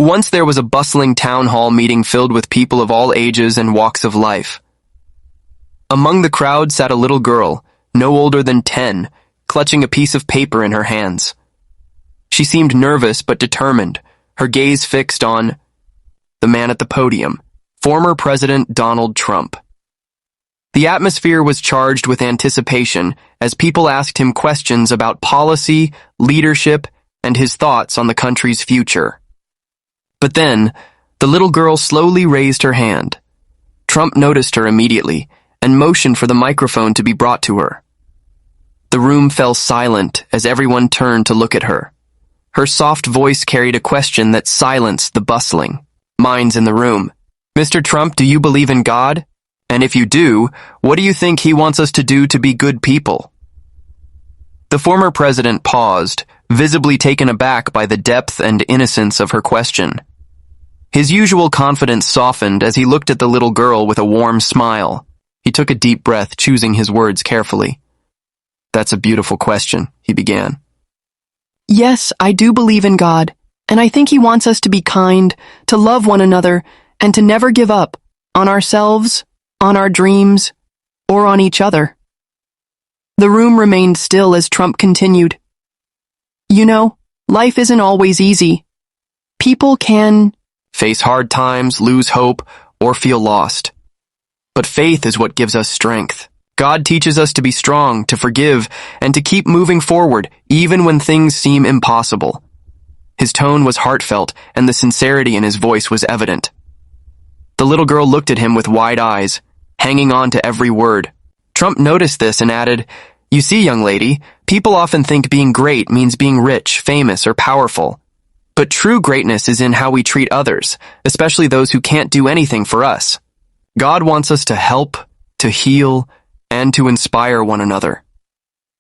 Once there was a bustling town hall meeting filled with people of all ages and walks of life. Among the crowd sat a little girl, no older than 10, clutching a piece of paper in her hands. She seemed nervous but determined, her gaze fixed on the man at the podium, former President Donald Trump. The atmosphere was charged with anticipation as people asked him questions about policy, leadership, and his thoughts on the country's future. But then, the little girl slowly raised her hand. Trump noticed her immediately and motioned for the microphone to be brought to her. The room fell silent as everyone turned to look at her. Her soft voice carried a question that silenced the bustling minds in the room. "Mr. Trump, do you believe in God? And if you do, what do you think he wants us to do to be good people?" The former president paused, visibly taken aback by the depth and innocence of her question. His usual confidence softened as he looked at the little girl with a warm smile. He took a deep breath, choosing his words carefully. "That's a beautiful question," he began. "Yes, I do believe in God, and I think he wants us to be kind, to love one another, and to never give up on ourselves, on our dreams, or on each other." The room remained still as Trump continued. "You know, life isn't always easy. People can face hard times, lose hope, or feel lost. But faith is what gives us strength. God teaches us to be strong, to forgive, and to keep moving forward, even when things seem impossible." His tone was heartfelt, and the sincerity in his voice was evident. The little girl looked at him with wide eyes, hanging on to every word. Trump noticed this and added, "You see, young lady, people often think being great means being rich, famous, or powerful. But true greatness is in how we treat others, especially those who can't do anything for us. God wants us to help, to heal, and to inspire one another.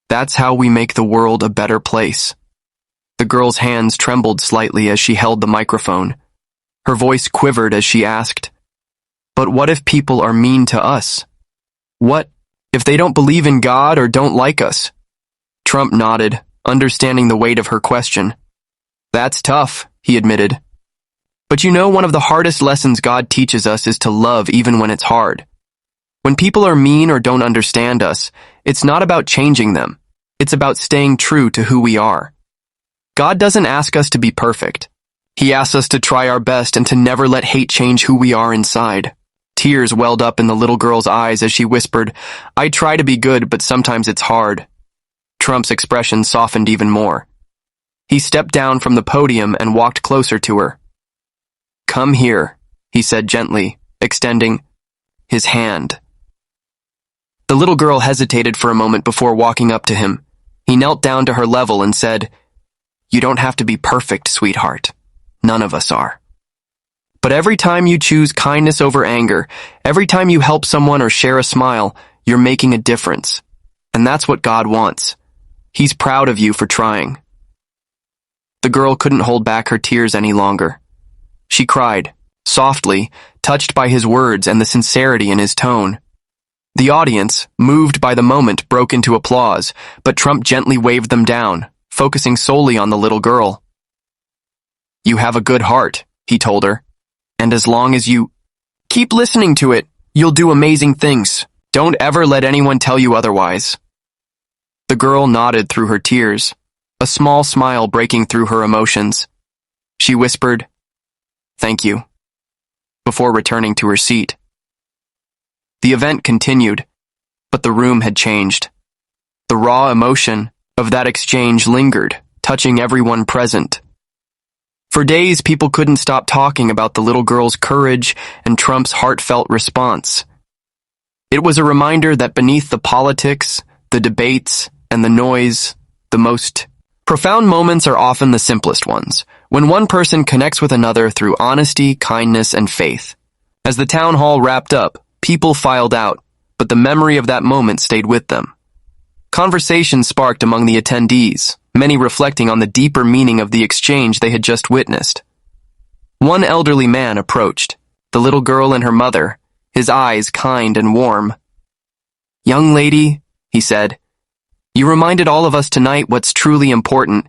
That's how we make the world a better place." The girl's hands trembled slightly as she held the microphone. Her voice quivered as she asked, "But what if people are mean to us? What if they don't believe in God or don't like us?" Trump nodded, understanding the weight of her question. "That's tough," he admitted. "But you know, one of the hardest lessons God teaches us is to love even when it's hard. When people are mean or don't understand us, it's not about changing them. It's about staying true to who we are. God doesn't ask us to be perfect. He asks us to try our best and to never let hate change who we are inside." Tears welled up in the little girl's eyes as she whispered, "I try to be good, but sometimes it's hard." Trump's expression softened even more. He stepped down from the podium and walked closer to her. "Come here," he said gently, extending his hand. The little girl hesitated for a moment before walking up to him. He knelt down to her level and said, "You don't have to be perfect, sweetheart. None of us are. But every time you choose kindness over anger, every time you help someone or share a smile, you're making a difference. And that's what God wants. He's proud of you for trying." The girl couldn't hold back her tears any longer. She cried, softly, touched by his words and the sincerity in his tone. The audience, moved by the moment, broke into applause, but Trump gently waved them down, focusing solely on the little girl. "You have a good heart," he told her, "and as long as you keep listening to it, you'll do amazing things. Don't ever let anyone tell you otherwise." The girl nodded through her tears, a small smile breaking through her emotions. She whispered, "Thank you," before returning to her seat. The event continued, but the room had changed. The raw emotion of that exchange lingered, touching everyone present. For days, people couldn't stop talking about the little girl's courage and Trump's heartfelt response. It was a reminder that beneath the politics, the debates, and the noise, the most profound moments are often the simplest ones, when one person connects with another through honesty, kindness, and faith. As the town hall wrapped up, people filed out, but the memory of that moment stayed with them. Conversation sparked among the attendees, many reflecting on the deeper meaning of the exchange they had just witnessed. One elderly man approached, the little girl and her mother, his eyes kind and warm. "Young lady," he said, "you reminded all of us tonight what's truly important.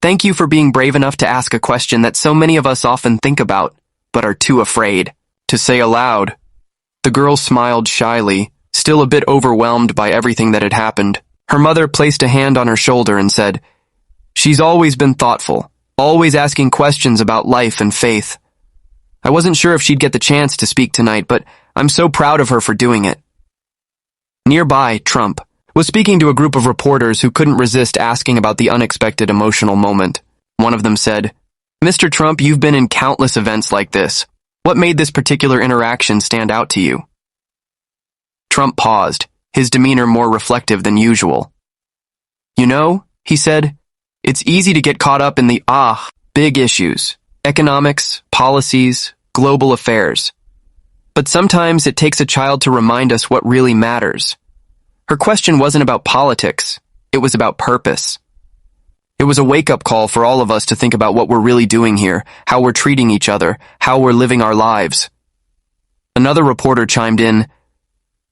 Thank you for being brave enough to ask a question that so many of us often think about, but are too afraid to say aloud." The girl smiled shyly, still a bit overwhelmed by everything that had happened. Her mother placed a hand on her shoulder and said, "She's always been thoughtful, always asking questions about life and faith. I wasn't sure if she'd get the chance to speak tonight, but I'm so proud of her for doing it." Nearby, Trump was speaking to a group of reporters who couldn't resist asking about the unexpected emotional moment. One of them said, "Mr. Trump, you've been in countless events like this. What made this particular interaction stand out to you?" Trump paused, his demeanor more reflective than usual. "You know," he said, "it's easy to get caught up in the big issues, economics, policies, global affairs. But sometimes it takes a child to remind us what really matters." Her question wasn't about politics, it was about purpose. It was a wake-up call for all of us to think about what we're really doing here, how we're treating each other, how we're living our lives. Another reporter chimed in,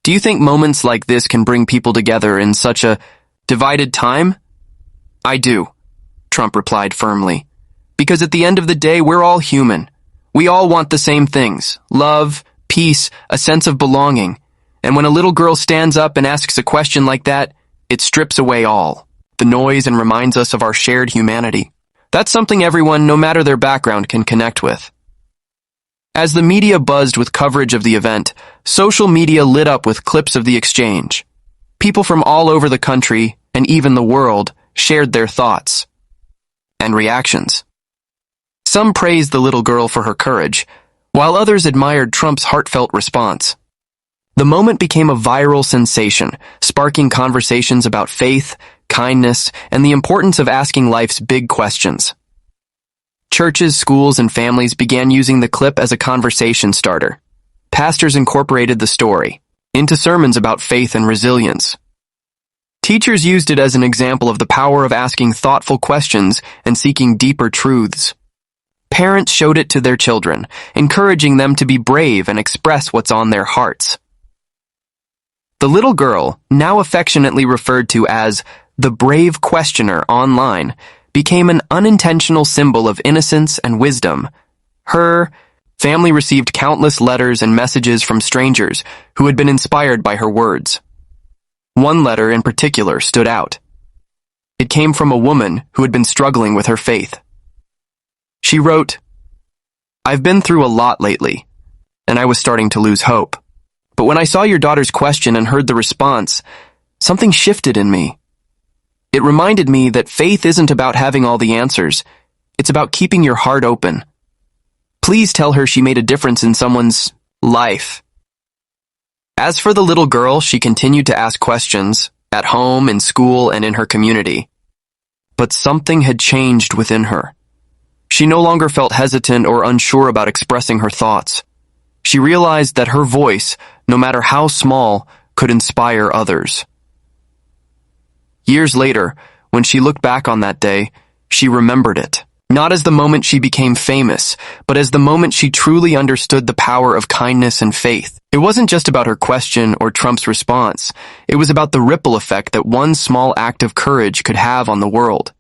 "Do you think moments like this can bring people together in such a divided time?" "I do," Trump replied firmly. "Because at the end of the day, we're all human. We all want the same things: love, peace, a sense of belonging. And when a little girl stands up and asks a question like that, it strips away all the noise and reminds us of our shared humanity. That's something everyone, no matter their background, can connect with." As the media buzzed with coverage of the event, social media lit up with clips of the exchange. People from all over the country, and even the world, shared their thoughts and reactions. Some praised the little girl for her courage, while others admired Trump's heartfelt response. The moment became a viral sensation, sparking conversations about faith, kindness, and the importance of asking life's big questions. Churches, schools, and families began using the clip as a conversation starter. Pastors incorporated the story into sermons about faith and resilience. Teachers used it as an example of the power of asking thoughtful questions and seeking deeper truths. Parents showed it to their children, encouraging them to be brave and express what's on their hearts. The little girl, now affectionately referred to as the brave questioner online, became an unintentional symbol of innocence and wisdom. Her family received countless letters and messages from strangers who had been inspired by her words. One letter in particular stood out. It came from a woman who had been struggling with her faith. She wrote, "I've been through a lot lately, and I was starting to lose hope. But when I saw your daughter's question and heard the response, something shifted in me. It reminded me that faith isn't about having all the answers. It's about keeping your heart open. Please tell her she made a difference in someone's life." As for the little girl, she continued to ask questions, at home, in school, and in her community. But something had changed within her. She no longer felt hesitant or unsure about expressing her thoughts. She realized that her voice, no matter how small, could inspire others. Years later, when she looked back on that day, she remembered it. Not as the moment she became famous, but as the moment she truly understood the power of kindness and faith. It wasn't just about her question or Trump's response. It was about the ripple effect that one small act of courage could have on the world.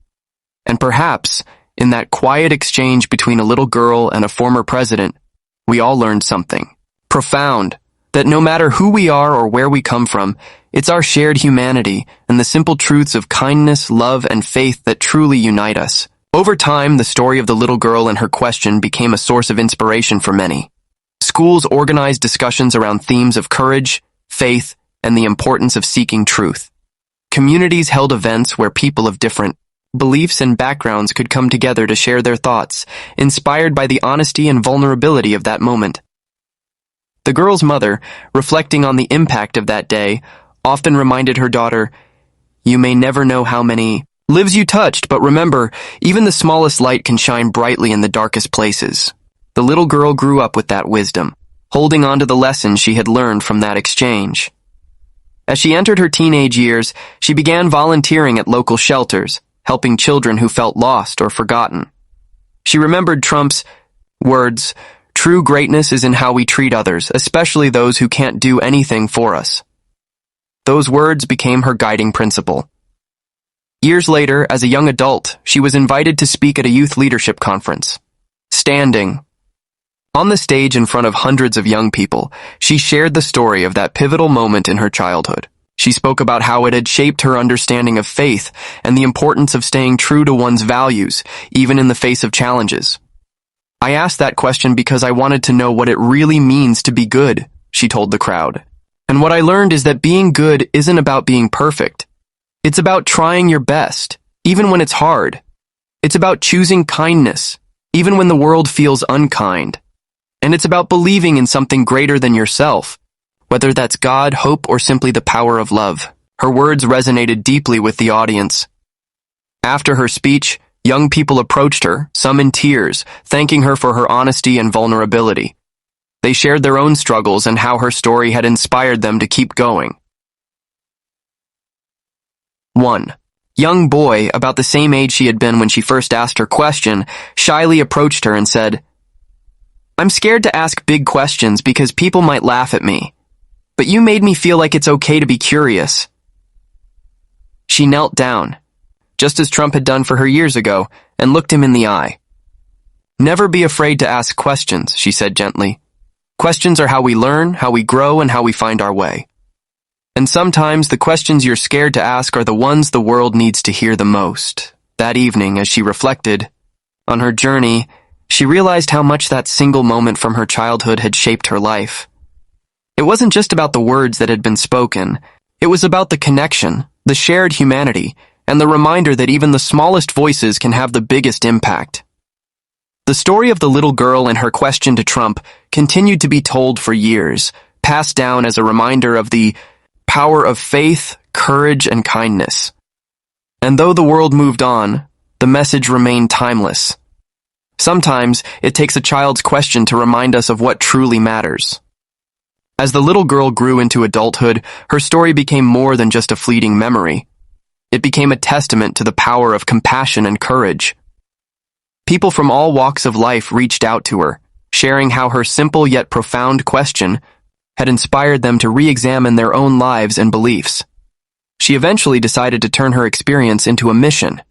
And perhaps, in that quiet exchange between a little girl and a former president, we all learned something profound, that no matter who we are or where we come from, it's our shared humanity and the simple truths of kindness, love, and faith that truly unite us. Over time, the story of the little girl and her question became a source of inspiration for many. Schools organized discussions around themes of courage, faith, and the importance of seeking truth. Communities held events where people of different beliefs and backgrounds could come together to share their thoughts, inspired by the honesty and vulnerability of that moment. The girl's mother, reflecting on the impact of that day, often reminded her daughter, "You may never know how many lives you touched, but remember, even the smallest light can shine brightly in the darkest places." The little girl grew up with that wisdom, holding on to the lessons she had learned from that exchange. As she entered her teenage years, she began volunteering at local shelters, helping children who felt lost or forgotten. She remembered Trump's words, "True greatness is in how we treat others, especially those who can't do anything for us." Those words became her guiding principle. Years later, as a young adult, she was invited to speak at a youth leadership conference. Standing on the stage in front of hundreds of young people, she shared the story of that pivotal moment in her childhood. She spoke about how it had shaped her understanding of faith and the importance of staying true to one's values, even in the face of challenges. I asked that question because I wanted to know what it really means to be good, she told the crowd. And what I learned is that being good isn't about being perfect. It's about trying your best, even when it's hard. It's about choosing kindness, even when the world feels unkind. And it's about believing in something greater than yourself, whether that's God, hope, or simply the power of love. Her words resonated deeply with the audience. After her speech, young people approached her, some in tears, thanking her for her honesty and vulnerability. They shared their own struggles and how her story had inspired them to keep going. 1. Young boy, about the same age she had been when she first asked her question, shyly approached her and said, "I'm scared to ask big questions because people might laugh at me. But you made me feel like it's okay to be curious." She knelt down, just as Trump had done for her years ago, and looked him in the eye. "Never be afraid to ask questions," she said gently. "Questions are how we learn, how we grow, and how we find our way. And sometimes the questions you're scared to ask are the ones the world needs to hear the most." That evening, as she reflected on her journey, she realized how much that single moment from her childhood had shaped her life. It wasn't just about the words that had been spoken. It was about the connection, the shared humanity, and the reminder that even the smallest voices can have the biggest impact. The story of the little girl and her question to Trump continued to be told for years, passed down as a reminder of the power of faith, courage, and kindness. And though the world moved on, the message remained timeless. Sometimes it takes a child's question to remind us of what truly matters. As the little girl grew into adulthood, her story became more than just a fleeting memory. It became a testament to the power of compassion and courage. People from all walks of life reached out to her, sharing how her simple yet profound question had inspired them to re-examine their own lives and beliefs. She eventually decided to turn her experience into a mission.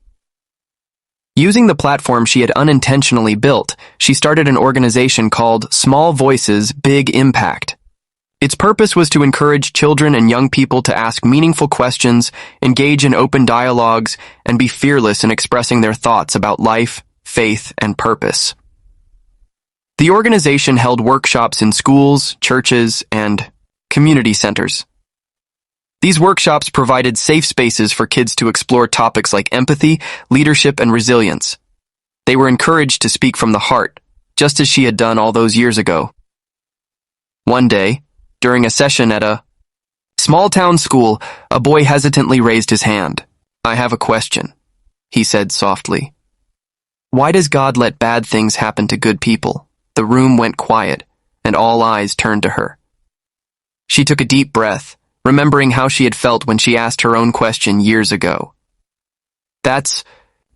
Using the platform she had unintentionally built, she started an organization called Small Voices, Big Impact. Its purpose was to encourage children and young people to ask meaningful questions, engage in open dialogues, and be fearless in expressing their thoughts about life, faith, and purpose. The organization held workshops in schools, churches, and community centers. These workshops provided safe spaces for kids to explore topics like empathy, leadership, and resilience. They were encouraged to speak from the heart, just as she had done all those years ago. One day, during a session at a small-town school, a boy hesitantly raised his hand. "I have a question," he said softly. "Why does God let bad things happen to good people?" The room went quiet, and all eyes turned to her. She took a deep breath, remembering how she had felt when she asked her own question years ago. "That's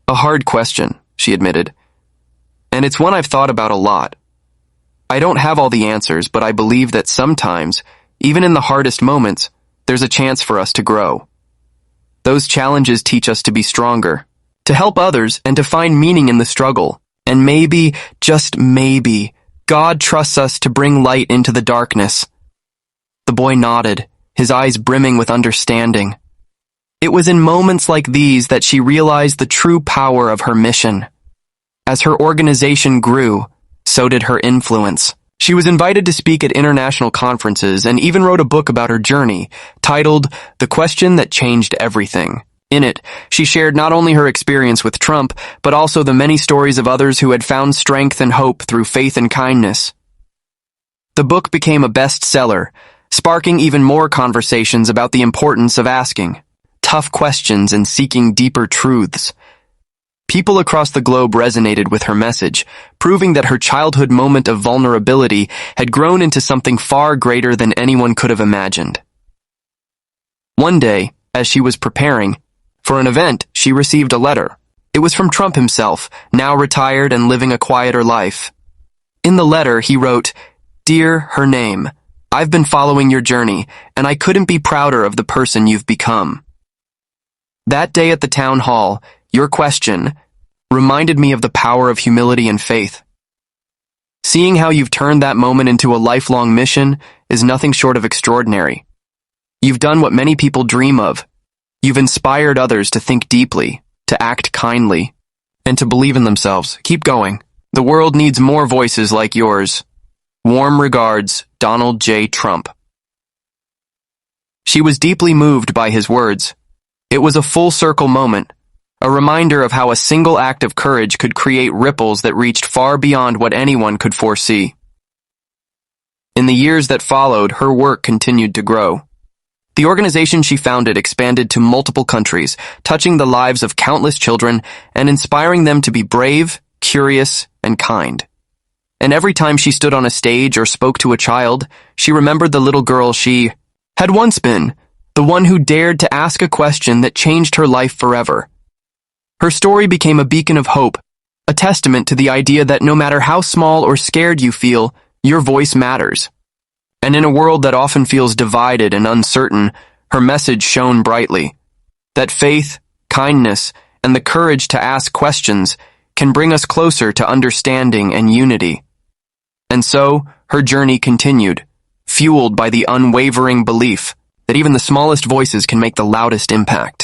a hard question," she admitted, "and it's one I've thought about a lot. I don't have all the answers, but I believe that sometimes, even in the hardest moments, there's a chance for us to grow. Those challenges teach us to be stronger, to help others, and to find meaning in the struggle. And maybe, just maybe, God trusts us to bring light into the darkness." The boy nodded, his eyes brimming with understanding. It was in moments like these that she realized the true power of her mission. As her organization grew, so did her influence. She was invited to speak at international conferences and even wrote a book about her journey, titled The Question That Changed Everything. In it, she shared not only her experience with Trump, but also the many stories of others who had found strength and hope through faith and kindness. The book became a bestseller, sparking even more conversations about the importance of asking tough questions and seeking deeper truths. People across the globe resonated with her message, proving that her childhood moment of vulnerability had grown into something far greater than anyone could have imagined. One day, as she was preparing for an event, she received a letter. It was from Trump himself, now retired and living a quieter life. In the letter, he wrote, "Dear her name, I've been following your journey, and I couldn't be prouder of the person you've become." That day at the town hall, your question reminded me of the power of humility and faith. Seeing how you've turned that moment into a lifelong mission is nothing short of extraordinary. You've done what many people dream of. You've inspired others to think deeply, to act kindly, and to believe in themselves. Keep going. The world needs more voices like yours. Warm regards, Donald J. Trump. She was deeply moved by his words. It was a full circle moment, a reminder of how a single act of courage could create ripples that reached far beyond what anyone could foresee. In the years that followed, her work continued to grow. The organization she founded expanded to multiple countries, touching the lives of countless children and inspiring them to be brave, curious, and kind. And every time she stood on a stage or spoke to a child, she remembered the little girl she had once been, the one who dared to ask a question that changed her life forever. Her story became a beacon of hope, a testament to the idea that no matter how small or scared you feel, your voice matters. And in a world that often feels divided and uncertain, her message shone brightly, that faith, kindness, and the courage to ask questions can bring us closer to understanding and unity. And so, her journey continued, fueled by the unwavering belief that even the smallest voices can make the loudest impact.